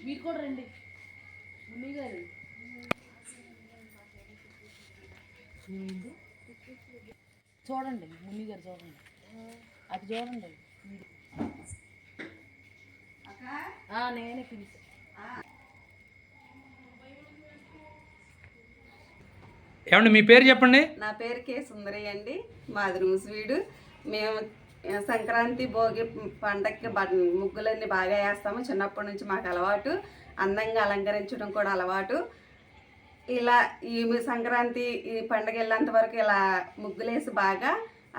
మీరు కూడా రండి మున్ని గారు. చూడండి మున్ని గారు చూడండి, అది చూడండి. నేనే పిలిచి. ఏమండి మీ పేరు చెప్పండి? నా పేరు కే సుందరి అండి, మాది రూసువీడు. మేము సంక్రాంతి భోగి పండగకి ముగ్గులన్నీ బాగా వేస్తాము. చిన్నప్పటి నుంచి మాకు అలవాటు, అందంగా అలంకరించడం కూడా అలవాటు. ఇలా ఈ సంక్రాంతి ఈ పండగ వెళ్ళేంత వరకు ఇలా ముగ్గులేసి బాగా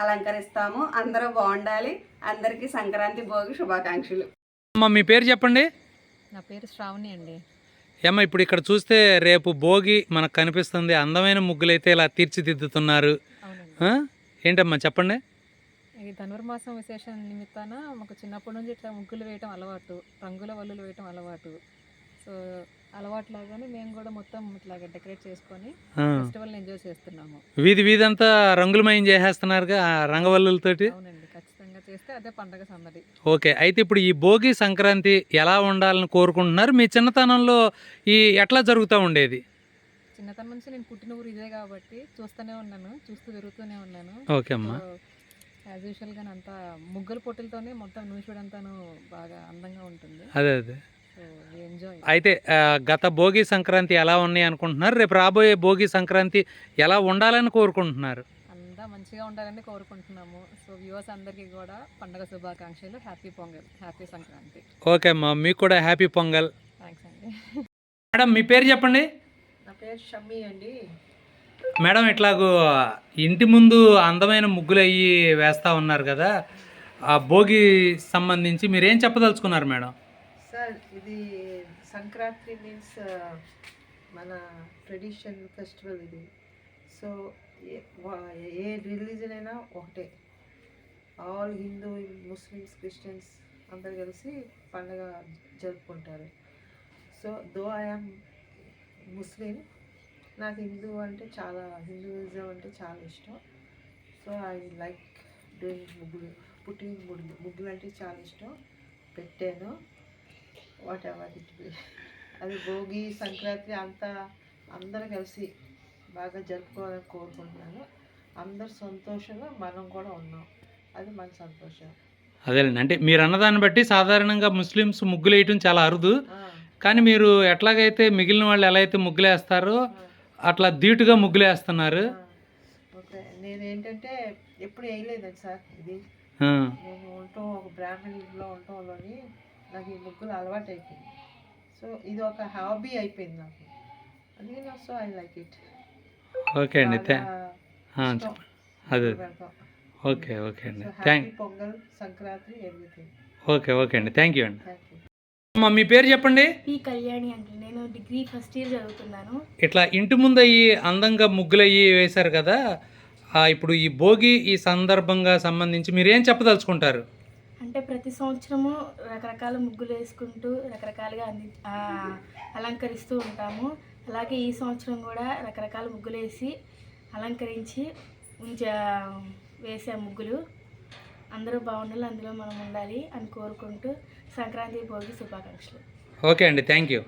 అలంకరిస్తాము. అందరూ బాగుండాలి. అందరికీ సంక్రాంతి భోగి శుభాకాంక్షలు. అమ్మ మీ పేరు చెప్పండి? నా పేరు శ్రావణి అండి. ఏమ్మా ఇప్పుడు ఇక్కడ చూస్తే రేపు భోగి మనకు కనిపిస్తుంది, అందమైన ముగ్గులైతే ఇలా తీర్చిదిద్దుతున్నారు. ఏంటమ్మా చెప్పండి? ఈ ధనుర్మాసం విశేషం నిమిత్తాన మాకు చిన్నప్పటి నుంచి ఇట్లా ముగ్గులు వేయటం అలవాటు, రంగుల వల్లులు వేయటం అలవాటు. సో అలవాటు లాగానే మేము కూడా మొత్తం ఇట్లాగా డెకరేట్ చేసుకొని ఫెస్టివల్ ఎంజాయ్ చేస్తున్నాము. వీధి వీధంతా రంగులమయం చేసేస్తున్నారుగా రంగవల్లులతోటి. అవునండి, ఖచ్చితంగా చేస్తే అదే పండగ సందడి. ఓకే, అయితే ఇప్పుడు ఈ భోగి సంక్రాంతి ఎలా ఉండాలని కోరుకుంటున్నారు? మీ చిన్నతనంలో ఈ ఎట్లా జరుగుతూ ఉండేది? చిన్నతనం నుంచి నేను పుట్టిన ఊరు ఇదే కాబట్టి చూస్తూనే ఉన్నాను, చూస్తూ పెరుగుతూనే ఉన్నాను. ఓకే అమ్మా. యాజ్ యూజువల్గా అంతా ముగ్గుల పొట్టులతోనే మొత్తం నూసిడంతాను బాగా అందంగా ఉంటుంది. అదే అదే. ఎంజాయ్. అయితే గత భోగి సంక్రాంతి ఎలా ఉన్నాయి అనుకుంటున్నారు? రేపు రాబోయే భోగి సంక్రాంతి ఎలా ఉండాలని కోరుకుంటున్నారు? అంతా మంచిగా ఉండాలని కోరుకుంటున్నాము. సో వ్యూవర్స్ అందరికీ కూడా పండుగ శుభాకాంక్షలు. Happy pongal, happy Sankranti. Okay అమ్మా, మీకు కూడా హ్యాపీ పొంగల్. థ్యాంక్స్ అండి. మేడం మీ పేరు చెప్పండి? నా పేరు షమ్మి అండి. మేడం ఇట్లాగూ ఇంటి ముందు అందమైన ముగ్గులు అయ్యి వేస్తూ ఉన్నారు కదా, ఆ భోగి సంబంధించి మీరు ఏం చెప్పదలుచుకున్నారు మేడం? సార్ ఇది సంక్రాంతి మీన్స్ మన ట్రెడిషన్ ఫెస్టివల్ ఇది. సో ఏ రిలీజన్ అయినా ఒకటే, ఆల్ హిందూ ముస్లిమ్స్ క్రిస్టియన్స్ అందరు కలిసి పండుగ జరుపుకుంటారు. సో దో ఐఎమ్ ముస్లిం, నాకు హిందూ అంటే చాలా, హిందూయిజం అంటే చాలా ఇష్టం. సో ఐ లైక్ డూయింగ్ ముగ్గులు, ముగ్గులు అంటే చాలా ఇష్టం. పెట్టాను వాట్ ఎవర్ ఇట్ బి. అది భోగి సంక్రాంతి అంతా అందరూ కలిసి బాగా జరుపుకోవాలని కోరుకుంటున్నాను. అందరు సంతోషంగా మనం కూడా ఉన్నాం, అది మన సంతోషం. అదేలేండి, అంటే మీరు అన్నదాన్ని బట్టి సాధారణంగా ముస్లిమ్స్ ముగ్గులు వేయటం చాలా అరుదు, కానీ మీరు ఎట్లాగైతే మిగిలిన వాళ్ళు ఎలా అయితే ముగ్గులు వేస్తారో అట్లా ధీటుగా ముగ్గులు వేస్తున్నారు. ఓకే, నేను ఏంటంటే ఎప్పుడు వేయలేదండి సార్ ఇది. నేను ఉండటం ఒక బ్రాహ్మణులో ఉండటంలోని నాకు ఈ ముగ్గులు అలవాటు అయిపోయింది. సో ఇది ఒక హాబీ అయిపోయింది నాకు, అందుకని so I like it. Okay అండి, అదే ఓకే ఓకే అండి, thank you. Pongal, Sankranti, everything. Okay okay అండి, థ్యాంక్ యూ అండి. అమ్మా మీ పేరు చెప్పండి? పి కళ్యాణి అండి, నేను డిగ్రీ ఫస్ట్ ఇయర్ చదువుతున్నాను. ఇట్లా ఇంటి ముందు అయ్యి అందంగా ముగ్గులు అయ్యి వేశారు కదా, ఇప్పుడు ఈ భోగి ఈ సందర్భంగా సంబంధించి మీరు ఏం చెప్పదలుచుకుంటారు? అంటే ప్రతి సంవత్సరము రకరకాల ముగ్గులు వేసుకుంటూ రకరకాలుగా అలంకరిస్తూ ఉంటాము. అలాగే ఈ సంవత్సరం కూడా రకరకాల ముగ్గులు వేసి అలంకరించి వేసే ముగ్గులు అందరూ బాగుండాలి, అందులో మనం ఉండాలి అని కోరుకుంటూ సంక్రాంతి భోగి శుభాకాంక్షలు. ఓకే అండి, థ్యాంక్ యూ.